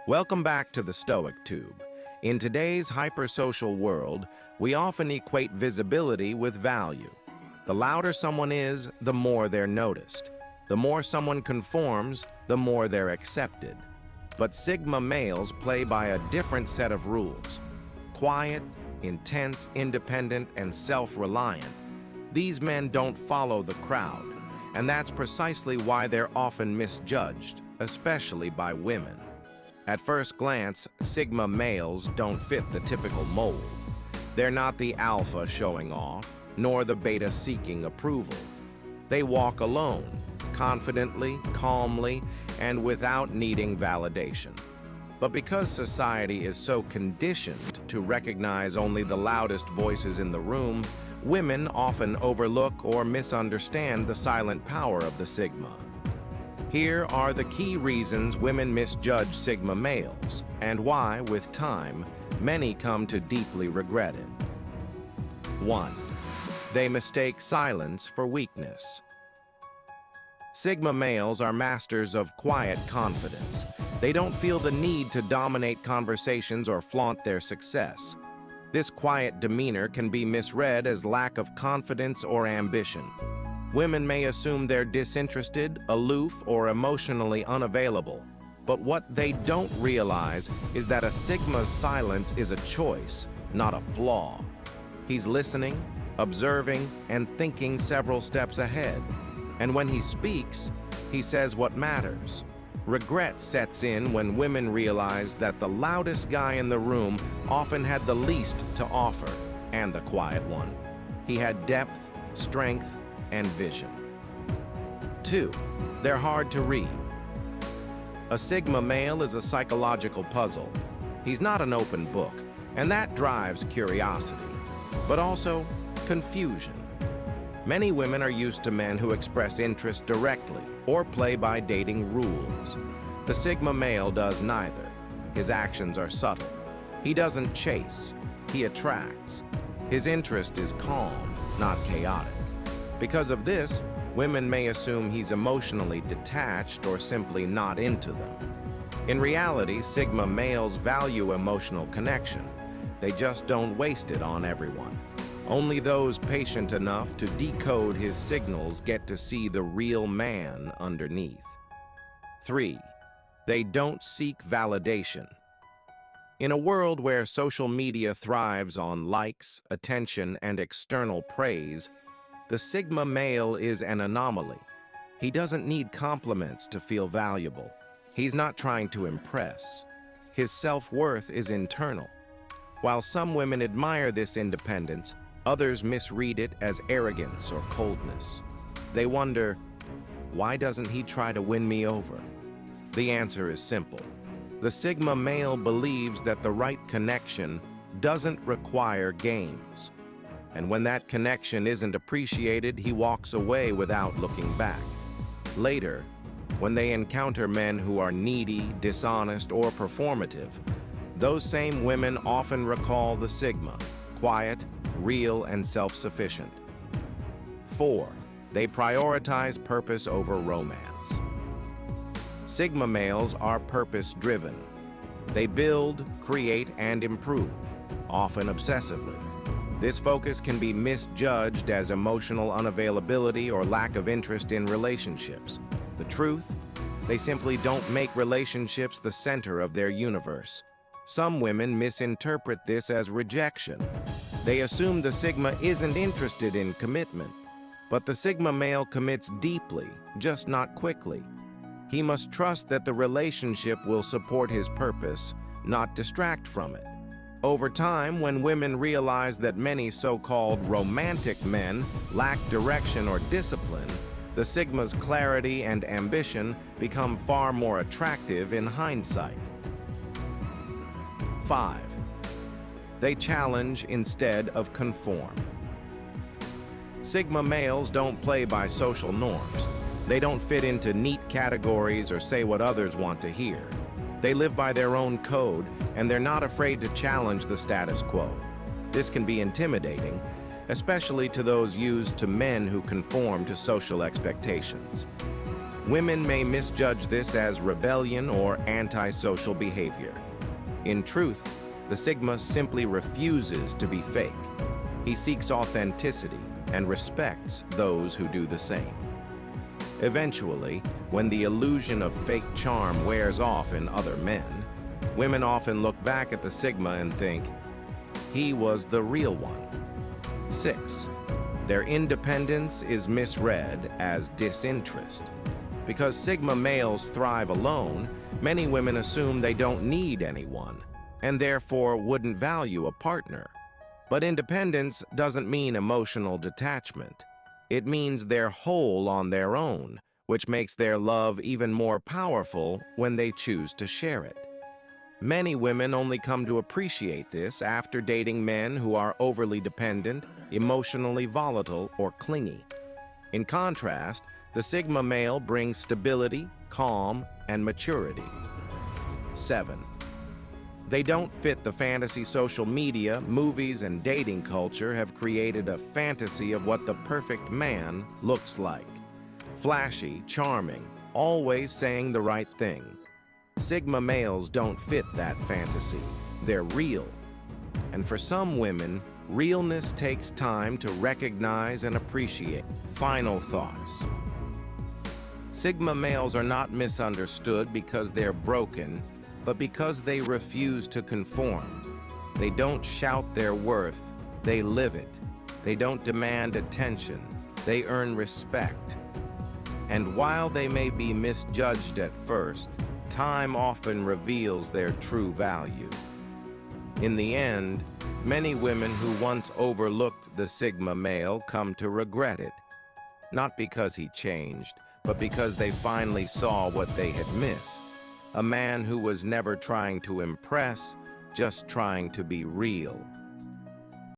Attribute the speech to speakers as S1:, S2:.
S1: Welcome back to the Stoic Tube. In today's hypersocial world, we often equate visibility with value. The louder someone is, the more they're noticed. The more someone conforms, the more they're accepted. But Sigma males play by a different set of rules. Quiet, intense, independent, and self-reliant. These men don't follow the crowd, and that's precisely why they're often misjudged, especially by women. At first glance, Sigma males don't fit the typical mold. They're not the alpha showing off, nor the beta seeking approval. They walk alone, confidently, calmly, and without needing validation. But because society is so conditioned to recognize only the loudest voices in the room, women often overlook or misunderstand the silent power of the Sigma. Here are the key reasons women misjudge Sigma males, and why, with time, many come to deeply regret it. 1. They mistake silence for weakness. Sigma males are masters of quiet confidence. They don't feel the need to dominate conversations or flaunt their success. This quiet demeanor can be misread as lack of confidence or ambition. Women may assume they're disinterested, aloof, or emotionally unavailable. But what they don't realize is that a Sigma's silence is a choice, not a flaw. He's listening, observing, and thinking several steps ahead. And when he speaks, he says what matters. Regret sets in when women realize that the loudest guy in the room often had the least to offer, and the quiet one. He had depth, strength, and vision. 2. They're hard to read. A Sigma male is a psychological puzzle. He's not an open book, and that drives curiosity, but also confusion. Many women are used to men who express interest directly or play by dating rules. The Sigma male does neither. His actions are subtle. He doesn't chase, he attracts. His interest is calm, not chaotic. Because of this, women may assume he's emotionally detached or simply not into them. In reality, Sigma males value emotional connection. They just don't waste it on everyone. Only those patient enough to decode his signals get to see the real man underneath. 3. They don't seek validation. In a world where social media thrives on likes, attention, and external praise, the Sigma male is an anomaly. He doesn't need compliments to feel valuable. He's not trying to impress. His self-worth is internal. While some women admire this independence, others misread it as arrogance or coldness. They wonder, why doesn't he try to win me over? The answer is simple. The Sigma male believes that the right connection doesn't require games. And when that connection isn't appreciated, he walks away without looking back. Later, when they encounter men who are needy, dishonest, or performative, those same women often recall the Sigma, quiet, real, and self-sufficient. 4. They prioritize purpose over romance. Sigma males are purpose-driven. They build, create, and improve, often obsessively. This focus can be misjudged as emotional unavailability or lack of interest in relationships. The truth? They simply don't make relationships the center of their universe. Some women misinterpret this as rejection. They assume the Sigma isn't interested in commitment. But the Sigma male commits deeply, just not quickly. He must trust that the relationship will support his purpose, not distract from it. Over time, when women realize that many so-called romantic men lack direction or discipline, the Sigma's clarity and ambition become far more attractive in hindsight. 5. They challenge instead of conform. Sigma males don't play by social norms. They don't fit into neat categories or say what others want to hear. They live by their own code, and they're not afraid to challenge the status quo. This can be intimidating, especially to those used to men who conform to social expectations. Women may misjudge this as rebellion or antisocial behavior. In truth, the Sigma simply refuses to be fake. He seeks authenticity and respects those who do the same. Eventually, when the illusion of fake charm wears off in other men, women often look back at the Sigma and think, he was the real one. 6. Their independence is misread as disinterest. Because Sigma males thrive alone, many women assume they don't need anyone, and therefore wouldn't value a partner. But independence doesn't mean emotional detachment. It means they're whole on their own, which makes their love even more powerful when they choose to share it. Many women only come to appreciate this after dating men who are overly dependent, emotionally volatile, or clingy. In contrast, the Sigma male brings stability, calm, and maturity. 7. They don't fit the fantasy social media, movies, and dating culture have created a fantasy of what the perfect man looks like. Flashy, charming, always saying the right thing. Sigma males don't fit that fantasy. They're real. And for some women, realness takes time to recognize and appreciate. Final thoughts. Sigma males are not misunderstood because they're broken, but because they refuse to conform. They don't shout their worth, they live it. They don't demand attention, they earn respect. And while they may be misjudged at first, time often reveals their true value. In the end, many women who once overlooked the Sigma male come to regret it. Not because he changed, but because they finally saw what they had missed. A man who was never trying to impress, just trying to be real.